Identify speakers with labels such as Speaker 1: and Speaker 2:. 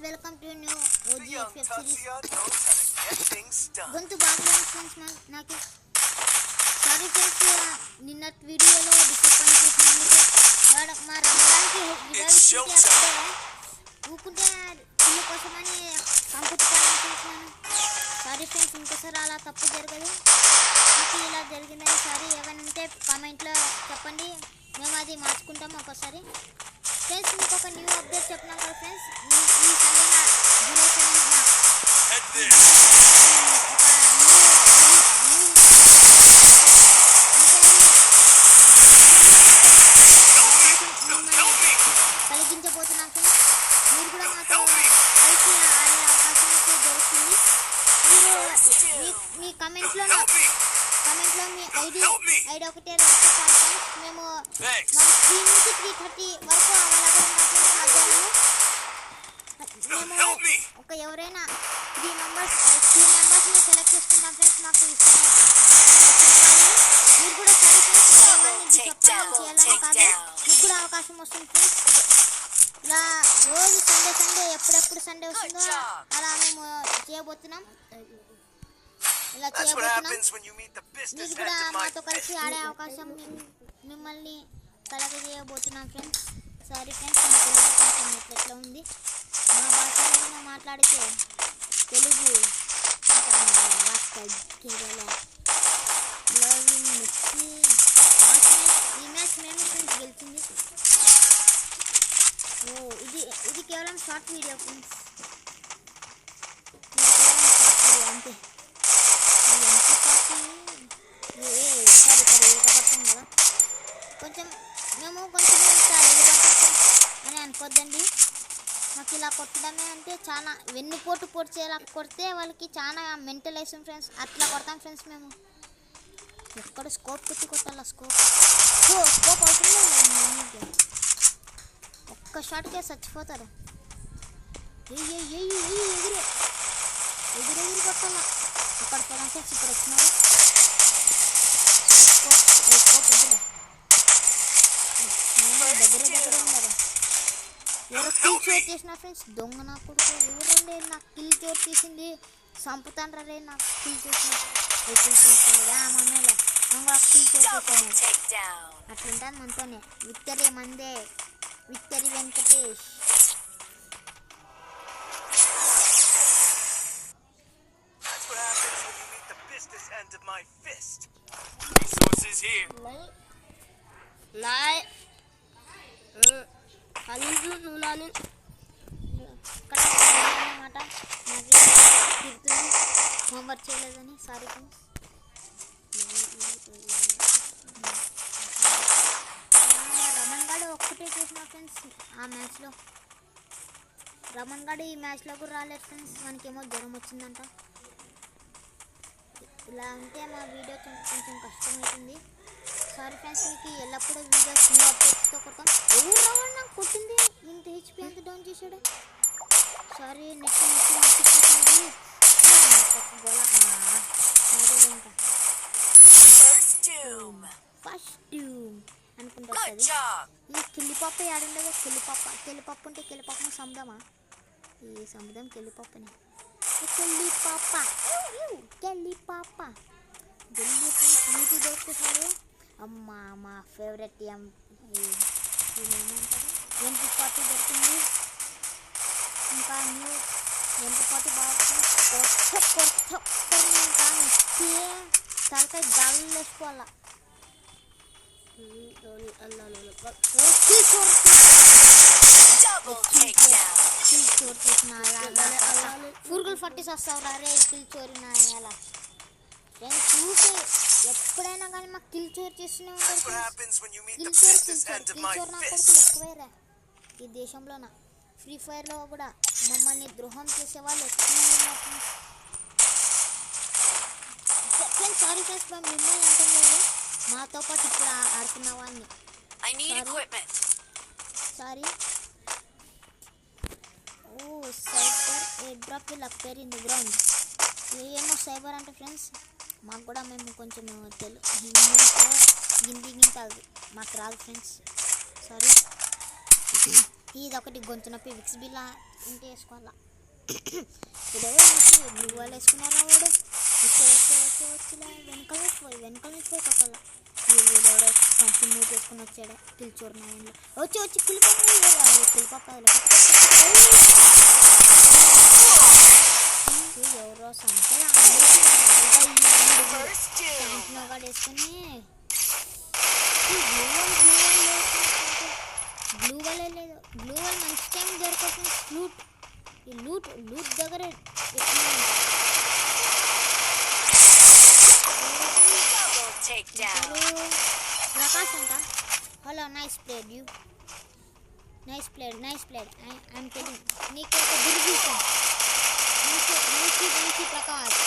Speaker 1: Welcome to new OGFF series. గొంతు బాగుంది friends నాకు. సారీ ఫ్రెండ్స్, నిన్న వీడియోలో డిసప్పాయింట్ చేసినందుకు. మా రమణానికి ఊకుంటే పిల్ల కోసమని కంపుతాను చేసినాను. సారీ ఫ్రెండ్స్, ఇంకోసారి అలా తప్పు జరగదు. మీకు ఇలా జరిగిందని సారీ. ఏమైనా ఉంటే కామెంట్లో చెప్పండి, మేము అది మార్చుకుంటాము ఒకసారి. ఫ్రెండ్స్, మీకు ఒక న్యూ అప్డేట్ చెప్తున్నాం కదా ఫ్రెండ్స్. ఈ సండే జూలై 7 కలిగించబోతున్నాం ఫ్రెండ్స్. మీరు కూడా మాతో కలిసి ఆడే అవకాశం అయితే దొరుకుతుంది. మీరు మీ కమెంట్లో మీ ఐడి ఒకటే రాస్తే చాలు ఫ్రెండ్స్. మేము 3 నుంచి 3:30 వరకు అవైలబుల్ ఉన్నాం. మేము ఒక ఎవరైనా 3 మెంబర్స్ని సెలెక్ట్ చేసుకుంటాం ఫ్రెండ్స్. మాకు ఇష్టం మీరు కూడా సరే ఫ్రెండ్స్, చేయాలని కాదు, మీకు కూడా అవకాశం వస్తుంది ఫ్రెండ్స్. ఇలా రోజు సండే ఎప్పుడెప్పుడు సండే వస్తుందో అలా మేము చేయబోతున్నాం. ఇలా చేయబోతున్నాం. మీరు కూడా మాతో కలిసి ఆడే అవకాశం మిమ్మల్ని కలగజేయబోతున్నాం ఫ్రెండ్స్. సారీ ఫ్రెండ్స్, మా తెలుగు కొంచెం ఎట్లా ఉంది. మా భాషలో మాట్లాడితే తెలుగు ఈ మ్యాచ్ మేము ఫ్రెండ్స్ గెలిచింది. ఇది కేవలం షార్ట్ వీడియో ఫ్రెండ్స్. అంతే. కొంచెం మేము అని అనుకోద్దండి. మాకు ఇలా కొట్టడమే అంటే చాలా వెన్నుపోటు పొడిచేలా కొడితే వాళ్ళకి చాలా మెంటల్ వేసాం ఫ్రెండ్స్. అట్లా కొడతాం ఫ్రెండ్స్ మేము. ఎక్కడ స్కోప్ పెట్టి కొట్టాలా? స్కోప్ అవుతుంది. ఒక్క షాట్కే చచ్చిపోతారు. ఎగిరి కొట్టాలా? అక్కడ పోదాం ఫ్రెండ్స్. ఇక్కడ వచ్చినారు. దగ్గర ఉన్నారు. ఎవరో కిల్ చోర్ చేసిన ఫ్రెండ్స్. దొంగ నా కొడుకు ఎవరండి నాకు కిల్ చోర్ చేసింది? చంపుతాను రే నాకు కిల్ చేసిన. మమ్మీలో దొంగ కిల్ చోర్ చేసాను. అట్లుంటుంది మనతోనే. విక్టరీ మందే. విక్టరీ వెంకటేష్. హోంవర్క్ చేయలేదని సారీ ఫ్రెండ్స్. రమణ్ గాడు ఒక్కటే చేసిన ఫ్రెండ్స్ ఆ మ్యాచ్లో. రమణ్ గాడు ఈ మ్యాచ్లో కూడా రాలేదు ఫ్రెండ్స్. మనకేమో జ్వరం వచ్చిందంట. ఇలా ఉంటే మా వీడియో కొంచెం కష్టమవుతుంది. సారీ ఫ్రెండ్స్, మీకు ఎల్లప్పుడూ వీడియోస్ న్యూ అప్డేట్స్తో కొడతాం. ఎవరు రావాలి నాకు కొట్టింది? ఇంత హెచ్పి అంత డౌన్ చేశాడు. సారీ, నెక్స్ట్ ఫస్ట్ అనుకుంటా. ఈ కిల్లిపప్పు ఏడుండదు. కిల్లిపప్పు ఉంటే కిల్లిపప్పు సముద్రమా? ఈ సముద్రం కిల్లిపప్పుని. కెల్లిపాప నీటి దొరికితే చాలు. అమ్మ మా ఫేవరెట్ ఏమంటారు MP40 దొరికింది. ఇంకా న్యూ MP40 బాగుంటుంది. కానీ తలకాయ గాలి వేసుకోవాలా. కిల్ చోర్ చేసిన పురుగులు పట్టిస్తావు రే కిల్ చోరిన అలా. నేను చూసి ఎప్పుడైనా కానీ మాకు కిల్ చోర్ చేస్తూనే ఉంటారు. కిల్ చోర్ నా కొడుకులు ఎక్కువేరా ఈ దేశంలోన. ఫ్రీ ఫైర్లో కూడా మమ్మల్ని ద్రోహం చేసే వాళ్ళు ఎక్కువ ఉన్నారు. సారీ ఫ్రెండ్స్, మేము మిమ్మల్ని అంటలేదు. మాతో పాటు ఇప్పుడు ఆడుతున్న వాడిని sorry. Cyber air drop will appear in the ground. ఏమో సైబర్ అంటే ఫ్రెండ్స్ మాకు కూడా మేము కొంచెం ఇంగ్లీష్లో హిందీ కాదు మాకు రాదు ఫ్రెండ్స్. సారీ. ఇది ఒకటి గొంతు నొప్పి విక్స్ బిల్లా ఇంటి వేసుకోవాలా. బ్లూ వాళ్ళు వేసుకున్నారా వాడు వచ్చిలే వెనకాల పోయి కొట్టాల. వీడెవడో కంచి మూతి వేసుకుని వచ్చాడు పిలిచోరు నా ఇంట్లో వచ్చి కులిపప్ప ఎవరో సంటే వాడు వేసుకుని బ్లూ వాళ్ళే లేదు. బ్లూ వాళ్ళు మంచి టైం దొరకొస్తుంది. లూట్ దగ్గర ప్రకాష్ అంట. Hello nice played you nice played I'm telling నీకు ఒక దుర్గీతం మంచి ప్రకాష్